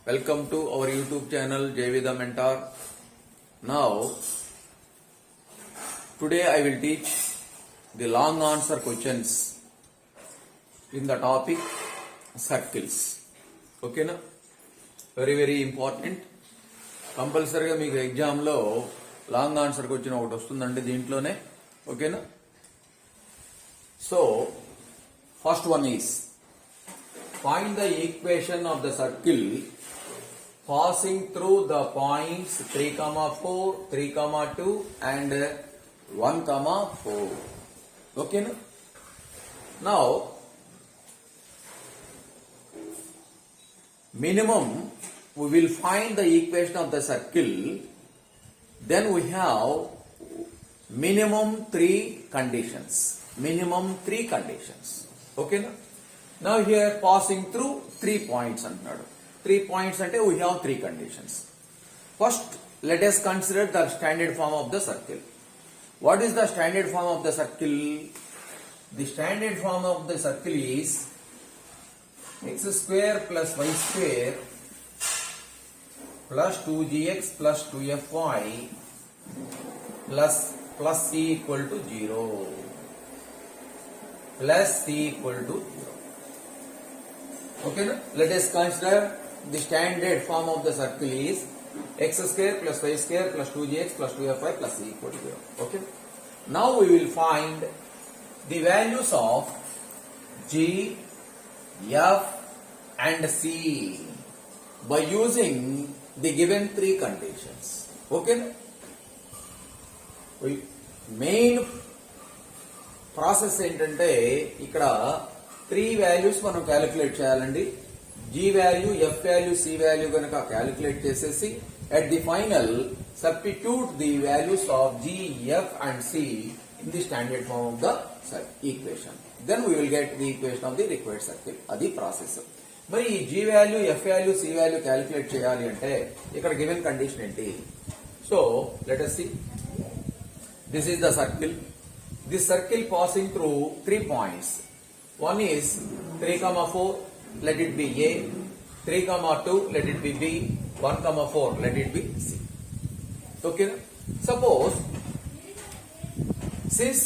Welcome to our YouTube channel JV the Mentor. Now, today I will teach the long answer questions in the topic circles. Okay na? Very important. కంపల్సరీగా మీకు ఎగ్జామ్లో long answer question ఒకటి వస్తుందండి దీంట్లోనే. ఓకేనా? So first one is find the equation of the circle passing through the points 3, 4, 3, 2 and 1, 4. Okay na? Now minimum we will find the equation of the circle, then we have minimum 3 conditions. Okay na? Now here passing through 3 points అంటున్నాడు. 3 points అంటే we have 3 conditions. First, let us consider the standard form of the circle. What is the standard form of the circle? The standard form of the circle is x square plus y square plus 2gx plus 2fy plus c equal to 0. Plus c equal to 0. Okay, let us consider the standard form of the circle is x square plus y square plus 2gx plus 2fy plus c equal to 0. Okay. Now we will find the values of g, f and c by using the given 3 conditions. Okay. Main process ఏంటంటే ఇక్కడ 3 values మనం calculate చేయాలండి. G value, F value, C value కనుక calculate చేసేసి at the final substitute the values of g, f and c in the standard form of the equation. Then we will get the equation of the required circle. అది process. మరి ఈ G value, F value, C value calculate చేయాలి అంటే ఇక్కడ given condition ఏంటి? So let us see. This is the circle. This circle passing through 3 points. One is 3, 4, let it be A. 3, 2, let it be B. 1, 4, let it be C. Okay. Suppose, since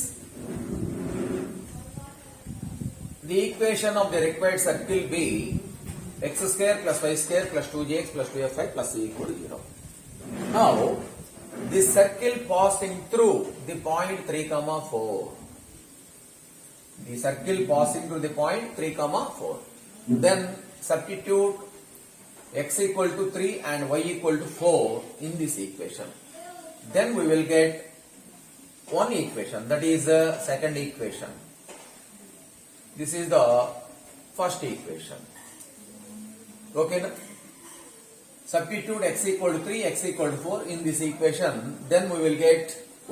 the equation of the required circle be x square plus y square plus 2gx plus 2fy plus c equal to 0. Now, this circle passing through the point 3, 4. The circle passing through the point 3, 4. Then substitute x equal to 3 and y equal to 4 in this equation. Then we will get one equation, that is the second equation. This is the first equation. Okay. Substitute x equal to 3, x equal to 4 in this equation. Then we will get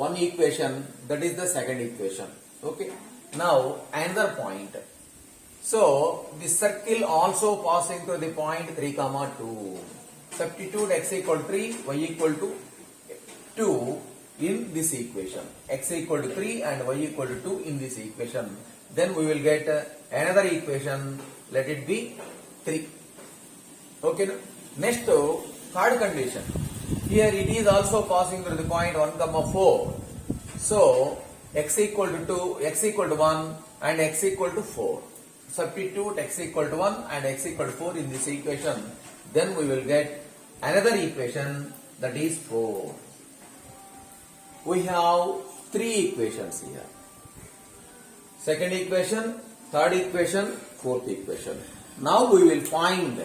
one equation, that is the second equation. Okay. Now another point. So this circle also passing through the point 3, 2. Substitute x equal to 3, y equal to 2 in this equation. X equal to 3 and y equal to 2 in this equation. Then we will get another equation, let it be 3. Okay. Next, third condition. Here it is also passing through the point 1, 4. So x equal to 2, x equal to 1 and x equal to 4. Substitute x equal to 1 and x equal to 4 in this equation. Then we will get another equation, that is 4. We have 3 equations here. Second equation, third equation, fourth equation. Now we will find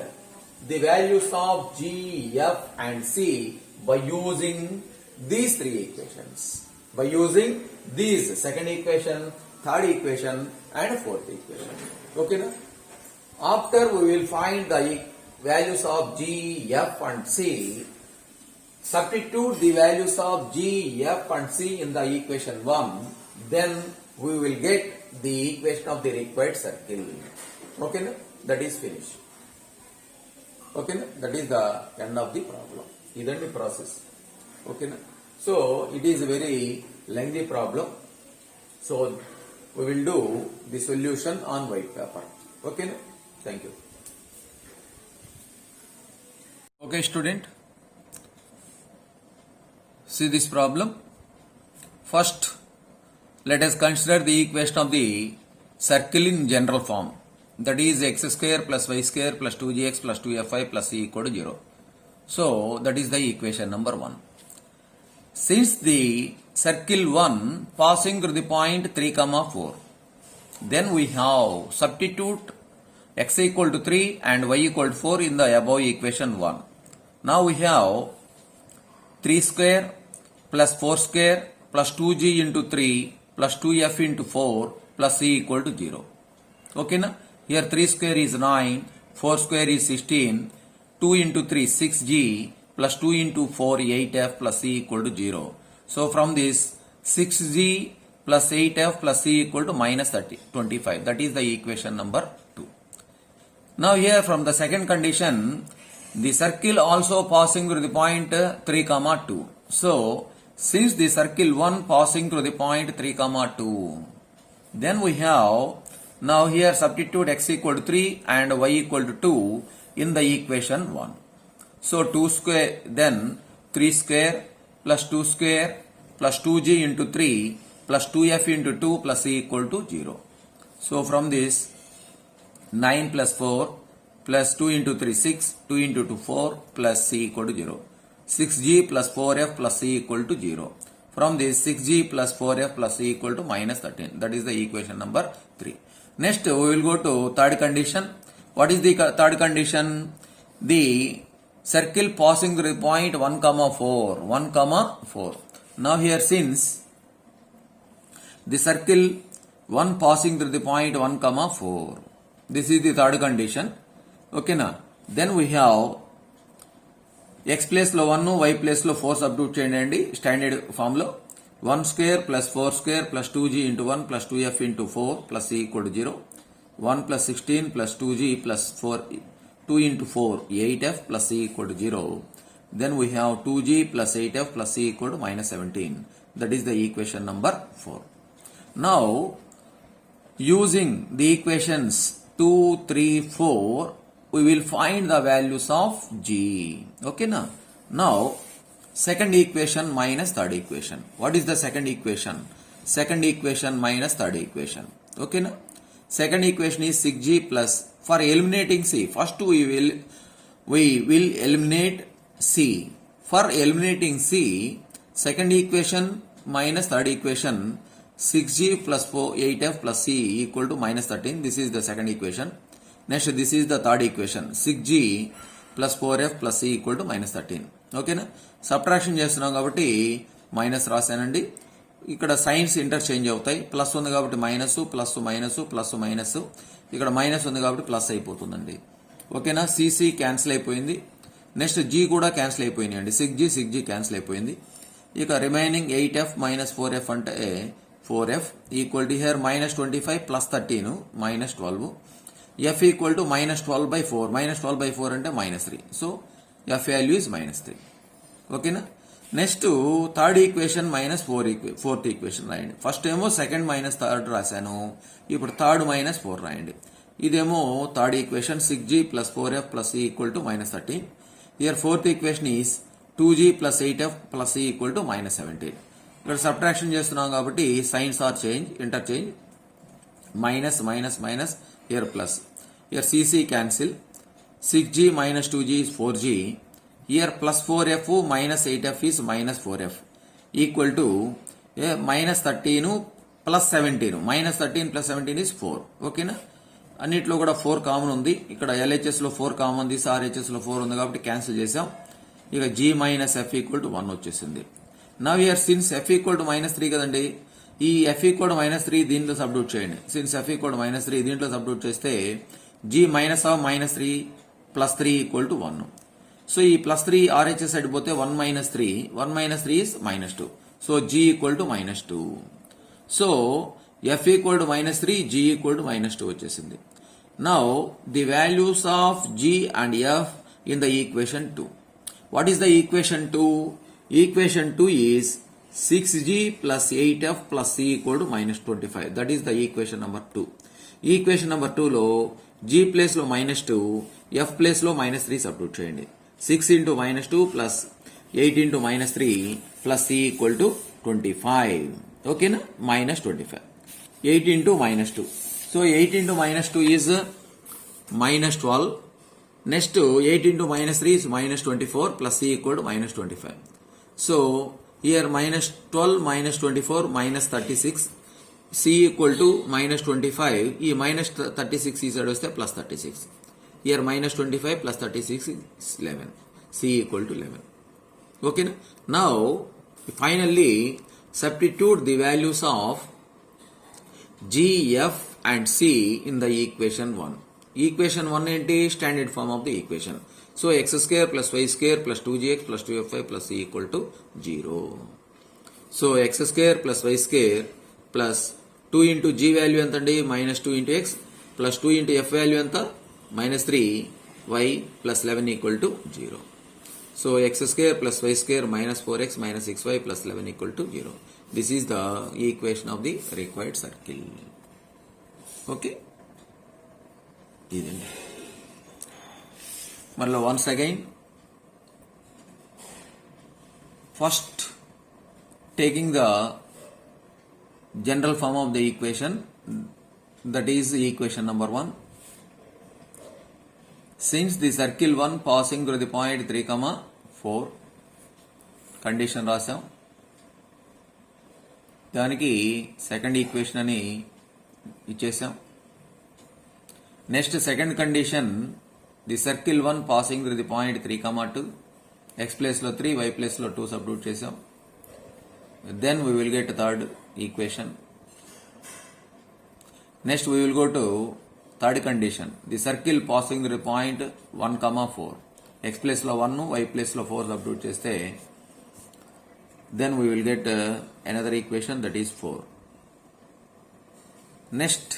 the values of g, f and c by using these 3 equations. By using these second equation, third equation and fourth equation. Okay na? After we will find the values of g, f and c, substitute the values of g, f and c in the equation 1, then we will get the equation of the required circle. Okay na? That is finished. Okay na? That is the end of the problem. This is the process. Okay na? So it is a very lengthy problem. So we will do the solution on white paper. Okay na? Thank you. Okay, student, see this problem. First, let us consider the equation of the circle in general form, that is x square plus y square plus 2gx plus 2fy plus c equal to 0. So that is the equation number 1. Since the circle 1 passing through the point 3 comma 4, then we have substitute x equal to 3 and y equal to 4 in the above equation 1. Now we have 3 square plus 4 square plus 2g into 3 plus 2f into 4 plus c equal to 0. Okay, na? Here 3 square is 9, 4 square is 16, 2 into 3 6g plus 2 into 4 8f plus c equal to 0. So from this 6g plus 8f plus c equal to minus 25. That is the equation number 2. Now here from the second condition, the circle also passing through the point 3 comma 2. So since the circle 1 passing through the point 3 comma 2, then we have now here substitute x equal to 3 and y equal to 2 in the equation 1. So 2 square, then 3 square plus 2 square plus 2g into 3 plus 2f into 2 plus c equal to 0. So from this 9 plus 4 plus 2 into 3 6, 2 into 2 4 plus c equal to 0. 6g plus 4f plus c equal to 0. From this 6g plus 4f plus c equal to minus 13. That is the equation number 3. Next we will go to third condition. What is the third condition? The circle passing through the point 1 comma 4. 1 comma 4. Now here since the circle 1 passing through the point 1 comma 4. This is the third condition. Okay, na? Then we have x place లో 1, y place లో 4 substitute చేయండి standard form లో. 1 square plus 4 square plus 2g into 1 plus 2f into 4 plus c equal to 0. 1 plus 16 plus 2g plus 4 2 into 4 8f plus c equal to 0. Then we have 2g plus 8f plus c equal to minus 17. That is the equation number 4. Now using the equations 2, 3, 4, we will find the values of g. Okay, na? Now second equation minus third equation. What is the second equation? Second equation minus third equation. Okay, na? Second equation is 6g plus, for eliminating c, first we will eliminate c. For eliminating c, second equation minus third equation, 6g plus 8f plus c equal to minus 13. This is the second equation. Next, this is the third equation. 6g plus 4f plus c equal to minus 13. Okay, na? Subtraction చేస్తున్నాం కాబట్టి minus రాశానండి. ఇక్కడ science interchange అవుతాయి. Plus ఉంది కాబట్టి minus plus minus plus minus, ఇక్కడ minus ఉంది కాబట్టి plus అయిపోతుందండి. ఓకేనా? సిసి క్యాన్సిల్ అయిపోయింది. నెక్స్ట్ జీ కూడా క్యాన్సిల్ అయిపోయినాయి అండి. 6g క్యాన్సిల్ అయిపోయింది. ఇక రిమైనింగ్ 8f మైనస్ 4f అంటే 4f equal to hear minus 25 plus 13 minus 12. f equal to minus 12 by 4. Minus 12 by 4 అంటే minus 3. So f value is minus 3. ఓకేనా? Next third equation minus fourth equation రాయండి. First ఏమో second minus third రాశాను, ఇప్పుడు third minus 4 రాయండి. ఇదేమో third equation 6g plus 4f plus c equal to minus 13. Here fourth equation is 2g plus 8f plus c equal to minus 17. ఇక్కడ subtraction చేస్తున్నాం కాబట్టి signs are change, interchange. Minus minus minus, here plus. Here cc cancel. 6g minus 2g is 4g. Here plus 4f minus 8f is minus 4f equal to minus 13 plus 17. Minus 13 plus 17 is 4. Okay na? అన్నిట్లో కూడా 4 common ఉంది. ఇక్కడ LHS లో 4 common ఉంది, RHS లో 4 ఉంది కాబట్టి cancel చేసాం. ఇక g minus f equal to 1 వచ్చేసింది. Now here since f equal to minus 3 కదండి, ఈ f ఈక్వల్ టు మైనస్ 3 దీంట్లో సబ్స్టిట్యూట్ చేయండి. Since f equal to minus 3 దీంట్లో సబ్స్టిట్యూట్ చేస్తే g minus of minus 3 plus 3 equal to 1. So ఈ plus 3 RHS side పోతే 1 minus 3, 1 minus 3 is minus 2. So g equal to minus 2. So f equal to minus 3, g equal to minus 2 వచ్చేసింది. Now the values of g and f in the equation 2. What is the equation 2? Equation 2 is 6g plus 8f plus c equal to minus 25. That is the equation number 2. Equation number 2 లో g place లో minus 2, f place లో minus 3 substitute చేయండి. 6 into minus 2 plus 8 into minus 3 plus c equal to 25. Okay, na? Minus 25. 8 into minus 2. So 8 into minus 2 is minus 12. Next 8 into minus 3 is minus 24 plus c equal to minus 25. So here minus 12 minus 24 minus 36. C equal to minus 25. E minus 36 is plus 36. Here minus 25 plus 36 is 11. C equal to 11. Okay. Now finally substitute the values of G, F and C in the equation 1. Equation 1 is standard form of the equation. So x square plus y square plus 2gx plus 2fy plus c equal to 0. So x square plus y square plus 2 into g value anta minus 2 into x plus 2 into f value anta minus 3 y plus 11 equal to 0. So x square plus y square minus 4x minus 6y plus 11 equal to 0. This is the equation of the required circle. Okay. Once again, first taking the general form of the equation, that is equation number 1. Since the circle 1 passing through the point 3, 4, condition రాసాం. దానికి second equation అని ఇచ్చేసాం. Next second condition, the circle 1 passing through the point 3, 2, x place లో 3, y place లో 2 substitute చేసాం. Then we will get third equation. Next we will go to third condition, the circle passing through the point 1, 4, x place లో 1, y place లో 4 substitute చేస్తే then we will get another equation, that is 4. Next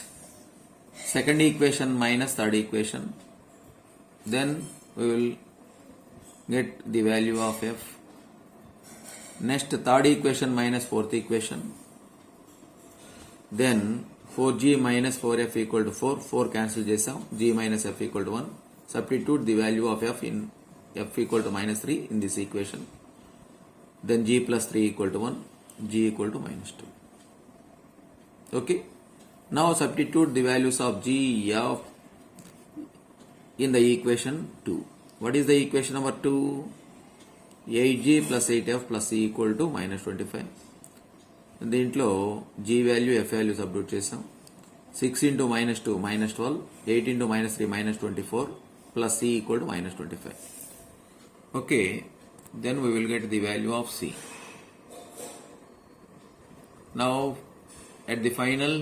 second equation minus third equation, then we will get the value of f. Next third equation minus fourth equation, then 4g minus 4f equal to 4, 4 cancel chesam, g minus f equal to 1. Substitute the value of f in f equal to minus 3 in this equation. Then g plus 3 equal to 1, g equal to minus 2. Okay. Now substitute the values of g, f in the equation 2. What is the equation number 2? 8g plus 8f plus c equal to minus 25. దీంట్లో g value, f value substitute చేసాం. 6 into minus 2 minus 12, 8 into minus 3 minus 24 plus c equal to minus 25. Okay. Then we will get the value of c. Now at the final,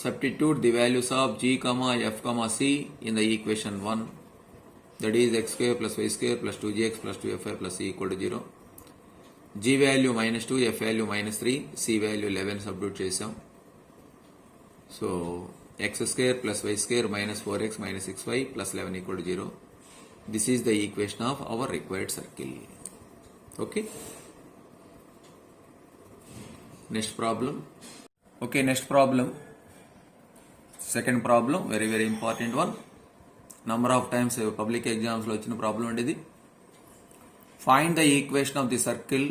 substitute the values of g, f, c in the equation 1, that is x square plus y square plus 2gx plus 2fy plus c equal to 0. g value minus 2, f value minus 3, c value 11 substitute chesam. So x square plus y square minus 4x minus 6y plus 11 equal to 0. This is the equation of our required circle. Okay. Next problem. Okay, next problem. Second problem, very very important one. Number of times public exams lo vachina problem undidi. Find the equation of the circle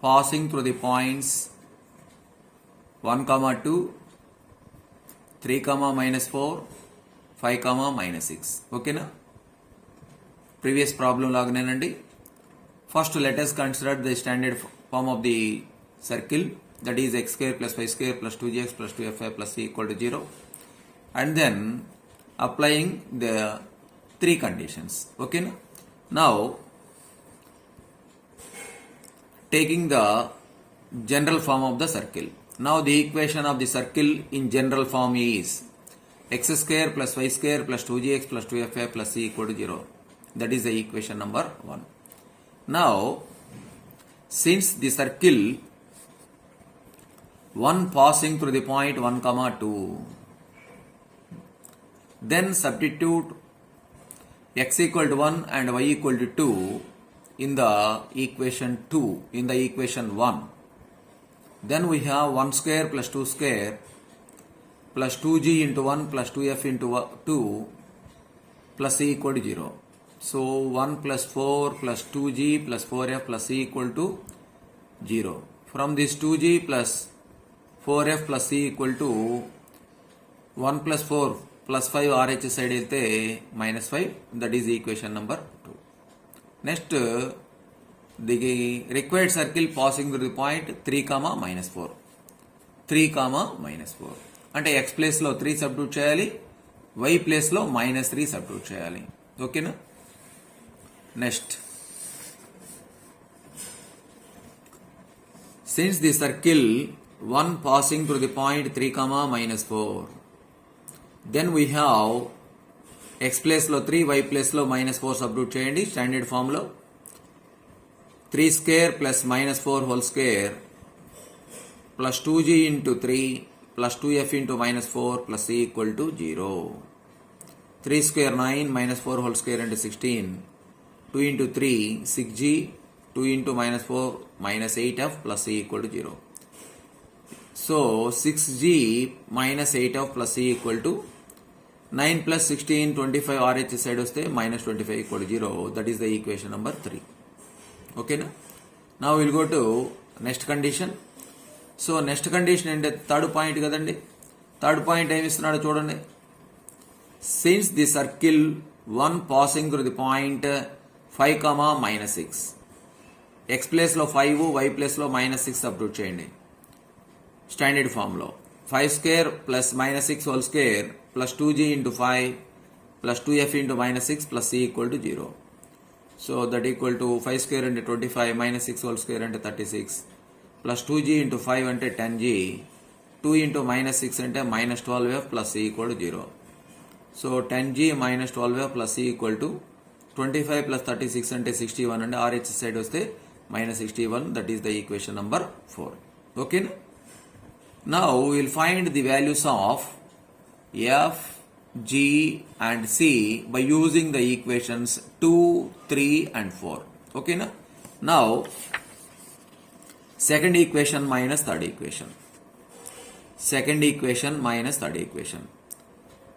passing through the points 1, 2, 3, minus 4, 5, minus 6. Okay na? Previous problem లాగానేనండి. First let us consider the standard form of the circle, that is x square plus y square plus 2gx plus 2fy plus c equal to 0, and then applying the three conditions. Okay. Now taking the general form of the circle. Now the equation of the circle in general form is x square plus y square plus 2gx plus 2fy plus c equal to 0. That is the equation number 1. Now, since the circle 1 passing through the point 1, 2, then substitute x equal to 1 and y equal to 2 in the equation 2, in the equation 1. Then we have 1 square plus 2 square plus 2g into 1 plus 2f into 2 plus c equal to 0. So 1 plus 4 plus 2g plus 4f plus c equal to 0. From this 2g plus 4f plus c equal to 1 plus 4 plus 5 RH side అయితే minus 5. That is equation number 2. Next, the required circle passing through the point 3 comma minus 4. 3 comma minus 4. అంటే x place లో 3 substitute చేయాలి, y place లో minus 3 substitute చేయాలి. ఓకేనా? Next, since the circle 1 passing through the point 3 comma minus 4, then we have x place లో 3, y place లో minus 4 substitute చేయండి standard form లో. 3 square plus minus 4 whole square plus 2g into 3 plus 2f into minus 4 plus c equal to 0. 3 square 9 minus 4 whole square అంటే 16. 2 into 3 6g, 2 into minus 4 minus 8f plus c equal to 0. So 6g minus 8f plus c equal to 9 plus 16 25 RH side వస్తే minus 25 equal to 0. That is the equation number 3. ఓకేనా? Now will go to next condition. So next condition అంటే third point కదండి. Third point ఏమి ఇస్తున్నాడో చూడండి. Since the circle 1 passing through the point 5 comma minus 6, X place లో 5, why place లో minus 6 substitute చేయండి standard form లో. 5 square plus minus 6 whole square plus 2g into 5 plus 2f into minus 6 plus c equal to 0. So that equal to 5 square అంటే 25 minus 6 whole square అంటే 36 plus 2g into 5 అంటే 10g, 2 into minus 6 అంటే minus 12f plus c equal to 0. So 10g minus 12f plus c equal to 25 plus 36 అంటే 61 అంటే RH side వస్తే minus 61. That is the equation number 4. ఓకేనా? Now will find the values of f, g and c by using the equations 2, 3 and 4. Okay na? Now second equation minus third equation. Second equation minus third equation.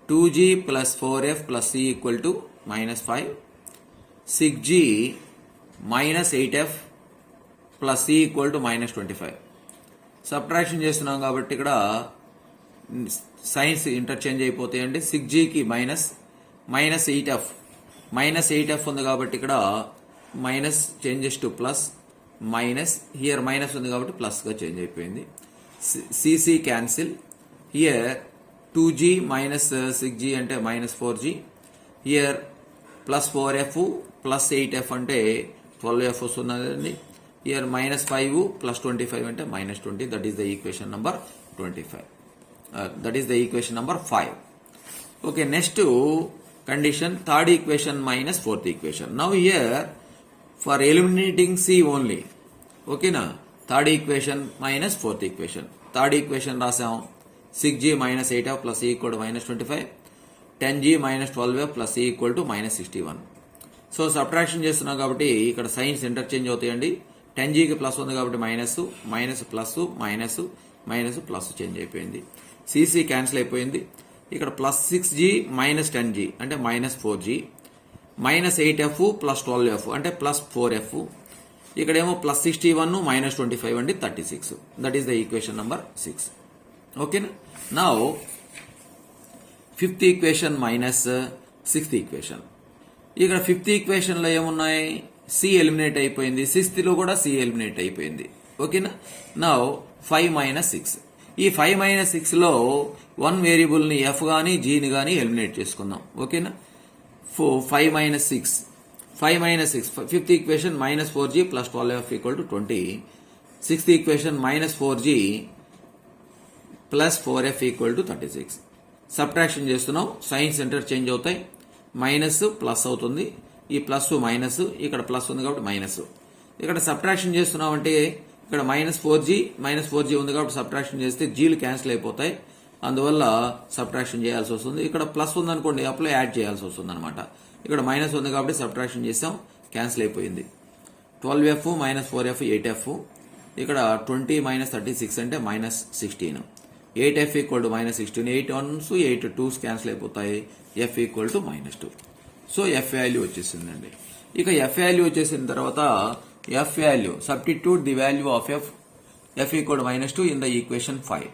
2g plus 4f plus c equal to minus 5. 6g minus 8f plus c equal to minus 25. Subtraction చేస్తున్నాం కాబట్టి ఇక్కడ science interchange అయిపోతాయండి. 6gకి minus 8f, minus 8f ఉంది కాబట్టి ఇక్కడ minus changes to plus, minus here minus ఉంది కాబట్టి plus గా చేంజ్ అయిపోయింది. cc cancel. Here 2g minus 6g అంటే minus 4g, here plus 4f plus 8f అంటే 12f వస్తున్నదండి. హియర్ మైనస్ 5 ప్లస్ 25 అంటే minus 20. That is the equation number 25. That is the equation number 5. Okay, next condition, third equation minus fourth equation. Now here for eliminating c only. Okay na? Third equation minus fourth equation. Third equation rasam 6g minus 8f plus c equal to minus 25. 10g minus 12f plus c equal to minus 61. So subtraction చేస్తున్నాం కాబట్టి ఇక్కడ science interchange అవుతాయండి. 10gకి plus ఉంది కాబట్టి minus, minus plus, minus minus plus change అయిపోయింది. cc cancel అయిపోయింది. ఇక్కడ plus 6g minus 10g అంటే minus 4g, minus 8f plus 12f అంటే ప్లస్ 4f. ఇక్కడేమో ప్లస్ 61 మైనస్ 25 అండి 36. That is the equation number 6. ఓకేనా? Now fifth equation minus sixth equation. ఇక్కడ fifth equation లో ఏమున్నాయి? సి ఎలిమినేట్ అయిపోయింది, సిక్స్త్ లో కూడా సి ఎలిమినేట్ అయిపోయింది. ఓకేనా? Now 5 minus 6. ఈ 5 మైనస్ 6 లో 1 వేరియబుల్ ని ఎఫ్ గానీ జీని గానీ ఎలిమినేట్ చేసుకుందాం. ఓకేనా? 5 minus 6, 5 minus 6. Fifth equation minus 4g plus 12f equal to 20. Sixth equation minus 4g plus 4f equal to 36. Subtraction చేస్తున్నాం, సైన్స్ ఇంటర్చేంజ్ అవుతాయి. మైనస్ ప్లస్ అవుతుంది, ఈ ప్లస్ మైనస్, ఇక్కడ ప్లస్ ఉంది కాబట్టి మైనస్. ఇక్కడ సబ్ట్రాక్షన్ చేస్తున్నాం అంటే ఇక్కడ మైనస్ 4g ఉంది కాబట్టి సబ్ట్రాక్షన్ చేస్తే జీలు క్యాన్సిల్ అయిపోతాయి. అందువల్ల సబ్ట్రాక్షన్ చేయాల్సి వస్తుంది. ఇక్కడ ప్లస్ ఉందనుకోండి అప్లో యాడ్ చేయాల్సి వస్తుంది అనమాట. ఇక్కడ మైనస్ ఉంది కాబట్టి సబ్ట్రాక్షన్ చేసాం, క్యాన్సిల్ అయిపోయింది. 12f minus 4f 8f. ఇక్కడ 20 మైనస్ 36 అంటే minus 16. 8f equal to minus 16. 8 1s 8 2s cancel అయిపోతాయి. f equal to minus 2. So F value వచ్చేసిందండి. ఇక ఎఫ్ వాల్యూ వచ్చేసిన తర్వాత F value substitute the value of F equal -2 in the equation 5.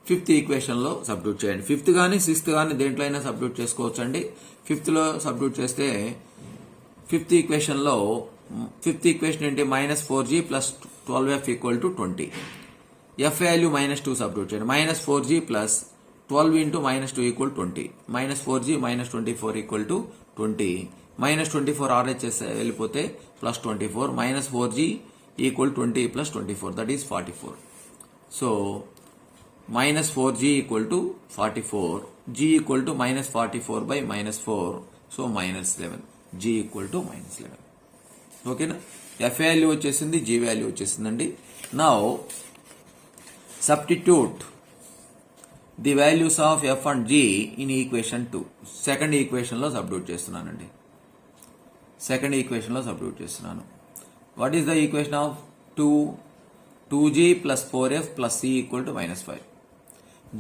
Fifth equation లో substitute చేయండి. Fifth కానీ sixth కానీ దేంట్లో అయినా సబ్స్టిట్యూట్ చేసుకోవచ్చు అండి. ఫిఫ్త్ లో సబ్స్టిట్యూట్ చేస్తే ఫిఫ్త్ ఈక్వేషన్ ఏంటి, -4g plus 12f equal to 20. F value -2 substitute చేయండి. -4g plus 12 into -2 equal 20. -4g -24 equal to 20. -24 RH చేస్తే వెళ్ళిపోతే plus 24. -4g equal 20 plus 24 that is 44. So -4g equal to 44. g equal to -44 by -4. So -11. g equal to -11. ఓకేనా. F value వచ్చేసింది, g value వచ్చేసిందండి. Now substitute the values of F and g in equation 2. Second equation లో substitute చేస్తున్నానండి. What is the equation of 2g plus 4f plus c equal to -5.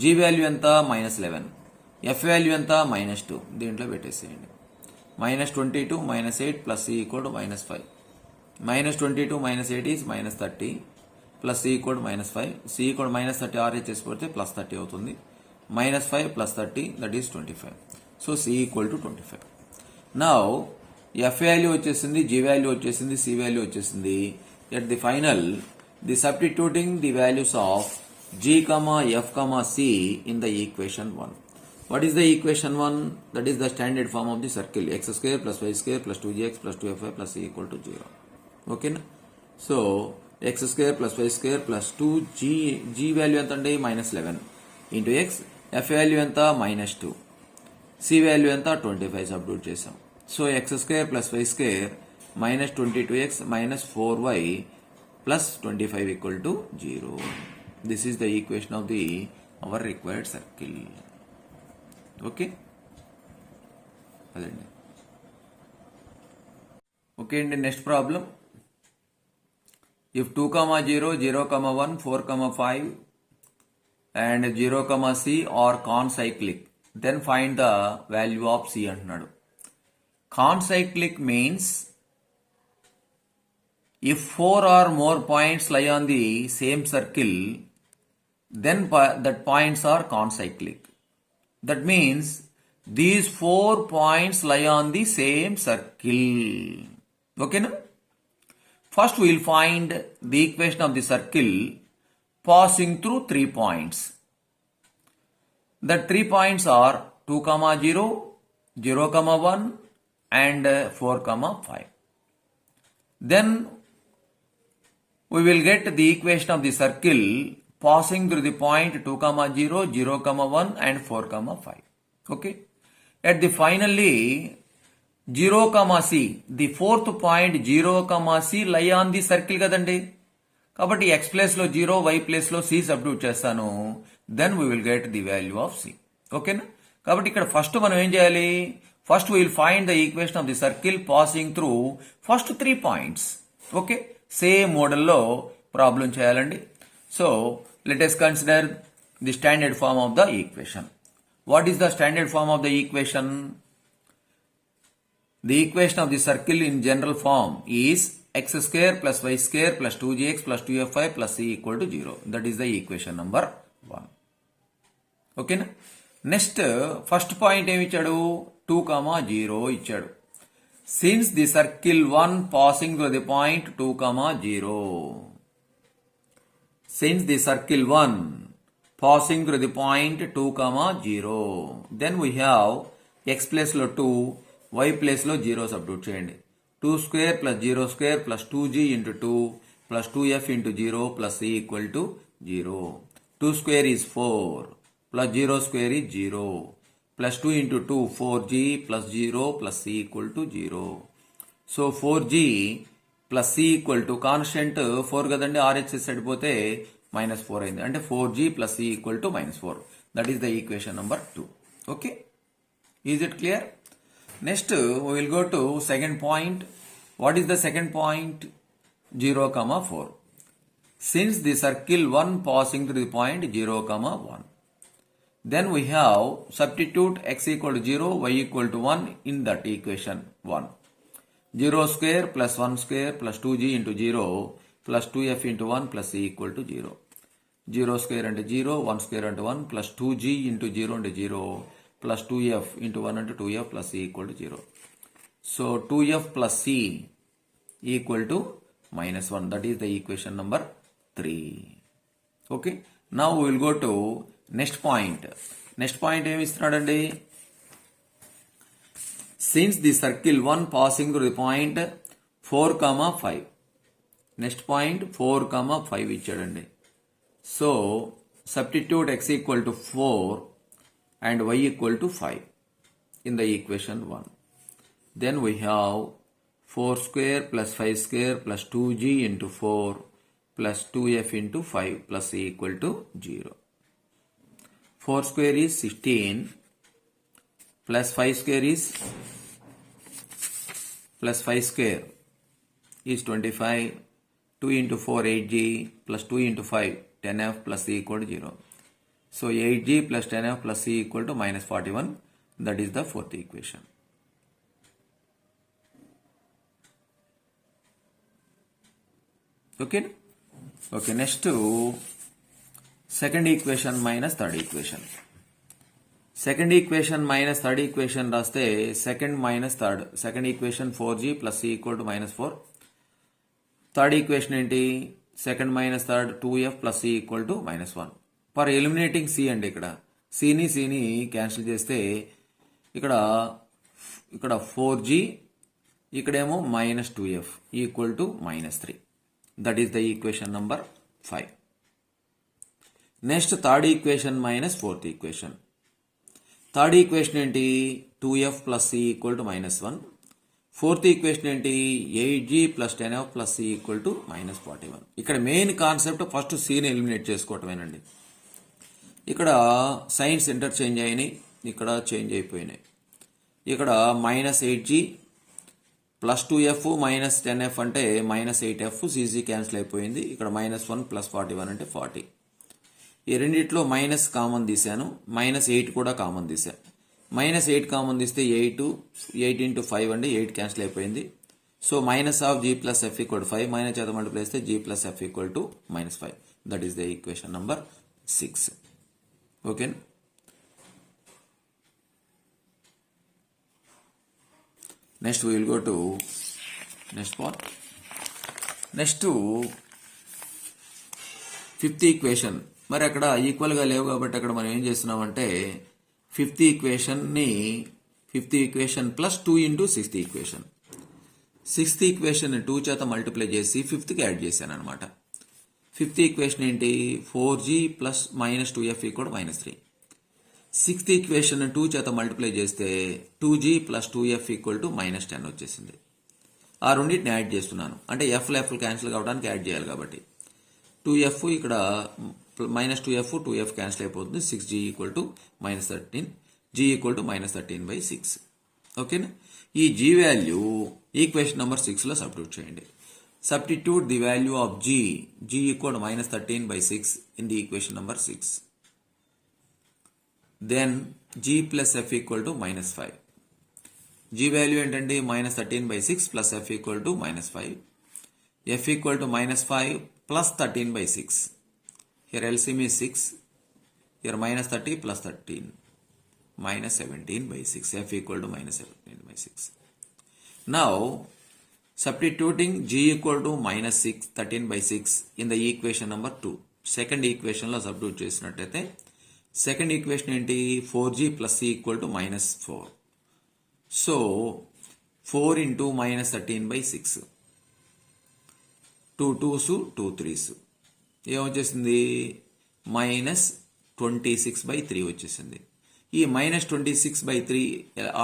g value ఎంత, -11. f value ఎంత, -2. దీంట్లో పెట్టేసేయండి. -22 -8 plus c equal to -5. -22 -8 is -30 plus c equal to -5. c equal -30 RH చేసుకుంటే plus 30 అవుతుంది. -5 plus 30 that is 25. So c equal to 25. Now F value వచ్చేసింది, G value వచ్చేసింది, C value వచ్చేసింది. At the final the substituting the values of g, f, c in the equation 1. What is the equation 1? That is the standard form of the circle x square plus y square plus 2gx plus 2fy plus c equal to 0. Okay na? So x square plus y square plus 2g value ఎంత అంటే -11 into x, f value ఎంత -2, c value ఎంత 25 substitute చేసాం. So x square plus y square -22x minus 4y plus 25 equal to 0. This is the equation of our required circle. Okay. Okay, in the next problem, if 2, 0, 0, 1, 4, 5 and 0, c are concyclic, then find the value of c antunnadu. Concyclic means if 4 or more points lie on the same circle, then that points are concyclic. That means these 4 points lie on the same circle. Okay na? First we will find the equation of the circle passing through 3 points. The 3 points are 2, 0, 0, 1 and 4, 5. Then we will get the equation of the circle passing through the point 2, 0, 0, 1 and 4, 5. Okay. At the finally 0, c, the fourth point 0, c lie on the circle kadandi. Kabatti x place lo 0, y place lo c substitute chestanu. Then we will get the value of c. Okay na? Kabatti ikkada first manam em cheyali? First we will find the equation of the circle passing through first 3 points. Okay. Same model lo problem cheyalandi. So let us consider the standard form of the equation. What is the standard form of the equation? The equation of the circle in general form is x square plus y square plus 2gx plus 2fy plus c equal to 0. That is the equation number 1. Okay na? Next, first point em ichadu 2, 0 ichadu. Since the circle 1 passing through the point 2, 0. Since the circle 1 passing through the point 2, 0. Then we have x place lo 2, y place lo 0 substitute cheyandi. 2 square plus 0 square plus 2g into 2 plus 2f into 0 plus c equal to 0. 2 square is 4 plus 0 square is 0 plus 2 into 2 4g plus 0 plus c equal to 0. So 4g plus c equal to constant 4 kadandi RHS సరిపోతే -4 అయింది. అంటే 4g plus c equal to -4. That is the equation number 2. Okay. Is it clear? Next we will go to second point. What is the second point? 0, 4. Since the circle 1 passing through the point 0, 1. Then we have substitute x equal to 0, y equal to 1 in that equation 1. 0 square plus 1 square plus 2g into 0 plus 2f into 1 plus c equal to 0. 0 square into 0, 1 square into 1 plus 2g into 0 into 0 plus 2f into 1 into 2f plus c equal to 0. So 2f plus c equal to minus 1. That is the equation number 3. Okay. Now we will go to next point. Next point ఏమి ఇస్తున్నాడండి? Since the circle 1 passing through the point 4, 5. Next point 4, 5 ఇచ్చాడండి. So substitute x equal to 4 and y equal to 5 in the equation 1. Then we have 4 square plus 5 square plus 2g into 4 plus 2f into 5 plus c equal to 0. 4 square is 16 plus 5 square is plus 5 square is 25. 2 into 4 8g plus 2 into 5 10f plus c equal to 0. So 8g plus 10f plus c equal to minus 41. That is the fourth equation. Okay. Okay. Next to second equation minus third equation. Second equation minus third equation రాస్తే second minus third. Second equation 4g plus c equal to minus 4. Third equation ఏంటి? Second minus third 2f plus c equal to minus 1. For eliminating c అండి ఇక్కడ cని cancel చేస్తే ఇక్కడ 4g ఇక్కడేమో minus 2f equal to minus 3. That is the equation number 5. Next third equation minus fourth equation. Third equation ఏంటి? 2f plus c equal to minus 1. Fourth equation ఏంటి? 8g plus 10f plus c equal to minus 41. ఇక్కడ main concept first cని eliminate చేసుకోవటమేనండి. ఇక్కడ science interchange అయినాయి, ఇక్కడ change అయిపోయినాయి. ఇక్కడ minus 8g plus 2f minus 10f అంటే minus 8f cc cancel అయిపోయింది. ఇక్కడ మైనస్ 1 ప్లస్ 41 అంటే 40. ఈ రెండిట్లో మైనస్ కామన్ తీశాను, మైనస్ 8 కూడా కామన్ తీశాను. మైనస్ 8 కామన్ తీస్తే 8 ఇంటూ 5 అండి, 8 క్యాన్సిల్ అయిపోయింది. So minus of G plus F equal to 5, minus చేత మల్టిప్లై చేస్తే G plus F equal to minus 5. That is the equation number 6. Okay. Next we will go to next part. Next fifth equation. మరి అక్కడ ఈక్వల్గా లేవు కాబట్టి అక్కడ మనం ఏం చేస్తున్నామంటే fifth equation plus 2 into sixth equation. Sixth equation 2 చేత మల్టిప్లై చేసి ఫిఫ్త్కి యాడ్ చేశాను అనమాట. ఫిఫ్త్ ఈక్వేషన్ ఏంటి? 4g plus minus 2f equal minus 3. Sixth equation 2 చేత మల్టిప్లై చేస్తే 2g plus 2f equal to minus 10 వచ్చేసింది. ఆ రెండింటిని యాడ్ చేస్తున్నాను, అంటే ఎఫ్లు క్యాన్సిల్ కావడానికి యాడ్ చేయాలి కాబట్టి 2f ఇక్కడ మైనస్ 2f క్యాన్సిల్ అయిపోతుంది. 6g equal to minus 13, g equal to minus 13/6. ఓకేనా? ఈ g వాల్యూ ఈక్వేషన్ నెంబర్ 6లో సబ్స్టిట్యూట్ చేయండి. Substitute the value of g equal to minus 13/6 in the equation number 6. Then g plus f equal to minus 5. g value ఏంటండి? Minus 13/6 plus f equal to minus 5. f equal to minus 5 plus 13/6. Here LCM is 6. Here minus 30 plus 13. Minus 17/6. F equal to minus 17/6. Now, substituting G equal to minus 13/6 in the equation number 2. Second equation lo substitute చేసినట్లయితే second equation ఏంటి? 4g plus c equal to minus 4. So, 4 into minus 13/6. 2 2s 2 3s. ఏమొచ్చేసింది? Minus 26/3 వచ్చేసింది. ఈ minus 26/3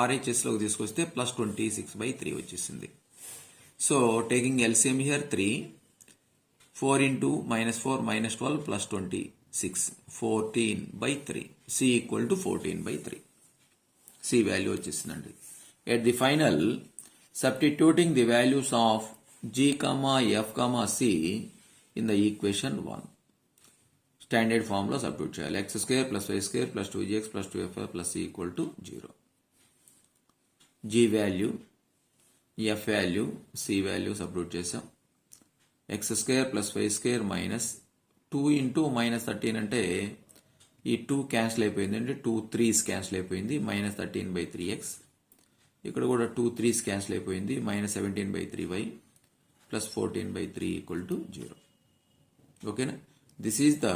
RHSలోకి తీసుకొస్తే plus 26/3 వచ్చేసింది. So taking LCM here 3, 4 into minus 4 minus 12 plus 26, 14/3. C equal to 14/3. C value వచ్చేసిందండి. At the final substituting the values of G, F, C in the equation 1. Standard form లో substitute చేయాలి. X square plus y square plus 2gx plus 2fy plus c equal to 0. g value, f value, c value substitute చేసాం. X square plus y square minus 2 into minus 13 అంటే ఈ 2 cancel అయిపోయింది, అంటే 2 3s cancel అయిపోయింది, minus 13/3x. ఇక్కడ కూడా 2 3s cancel అయిపోయింది, minus 17/3y plus 14/3 equal to 0. ఓకేనా? This is the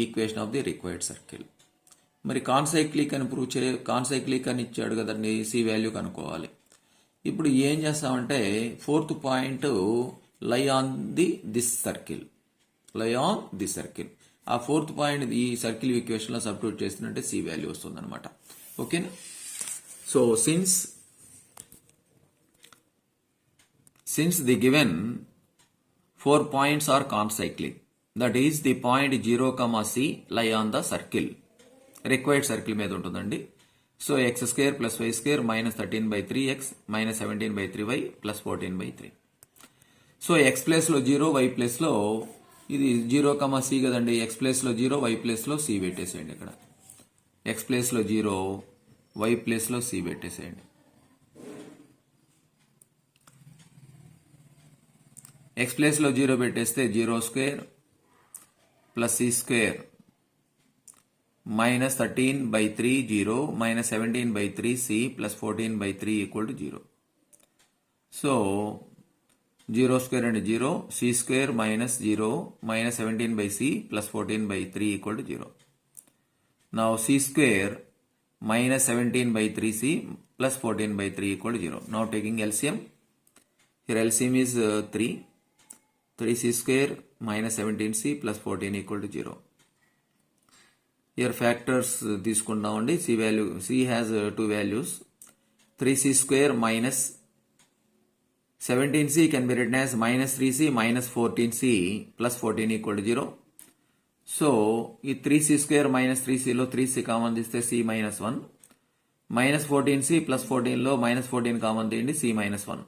equation of the required circle. మరి కాన్సైక్లిక్ అని ప్రూవ్ కాన్సైక్లిక్ అని ఇచ్చాడు కదండి, సి వాల్యూ కనుక్కోవాలి. ఇప్పుడు ఏం చేస్తామంటే fourth point lie on this circle, lie on this circle. ఆ ఫోర్త్ పాయింట్ ఈ సర్కిల్ ఈక్వేషన్ లో సబ్స్టిట్యూట్ చేస్తున్నట్టే సి వాల్యూ వస్తుంది అనమాట. ఓకేనా? So since the given 4 points are concyclic, that is the point 0, c lie on the circle, required circle మీద ఉంటుందండి. So x square plus y square minus 13/3x minus 17/3y plus 14/3. So x place లో 0, why place లో ఇది 0, c కదండి. X place లో 0, why place లో c పెట్టేసేయండి. ఇక్కడ ఎక్స్ ప్లేస్ లో 0, వై ప్లేస్ లో c పెట్టేసేయండి. ఎక్స్ ప్లేస్ లో 0 పెట్టేస్తే 0 square plus c square minus 13/3 0 minus 17/3 c plus 14/3 equal to 0. So 0 square అంటే 0, c square minus 0 minus 17/c plus 14/3 equal to 0. Now c square minus 17/3c plus 14/3 equal to 0. Now taking LCM. Here LCM is 3. 3c square minus 17c plus 14 equal to 0. Here factors తీసుకుందామండి. c value, c has two values. 3c square minus 17c can be written as minus 3c minus 14c plus 14 equal to 0. So ఈ 3c square minus 3c లో 3c common తీస్తే c minus 1, minus 14c plus 14 లో minus 14 common తీయండి, c minus 1.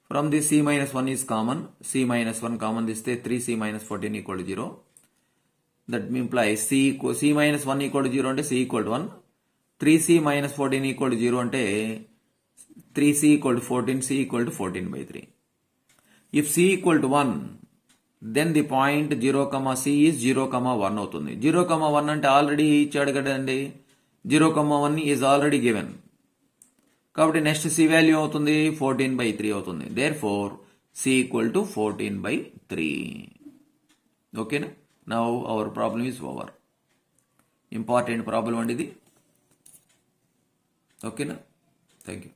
From the c minus 1 is common, c minus 1 common తీస్తే 3c minus 14 equal to 0. That implies c minus 1 equal to 0 అంటే c equal to 1. 3c minus 14 equal to 0 అంటే 3c equal to 14, c equal to 14/3. If c equal to 1, then the point 0, c is 0, 1 అవుతుంది. 0, 1 అంటే already ఇచ్చాడు కదండి. 0, 1 is already given. కాబట్టి next c value అవుతుంది 14/3 అవుతుంది. Therefore c equal to 14/3. ఓకేనా? Now our problem is over. Important problem అండి ఇది. ఓకేనా? Thank you.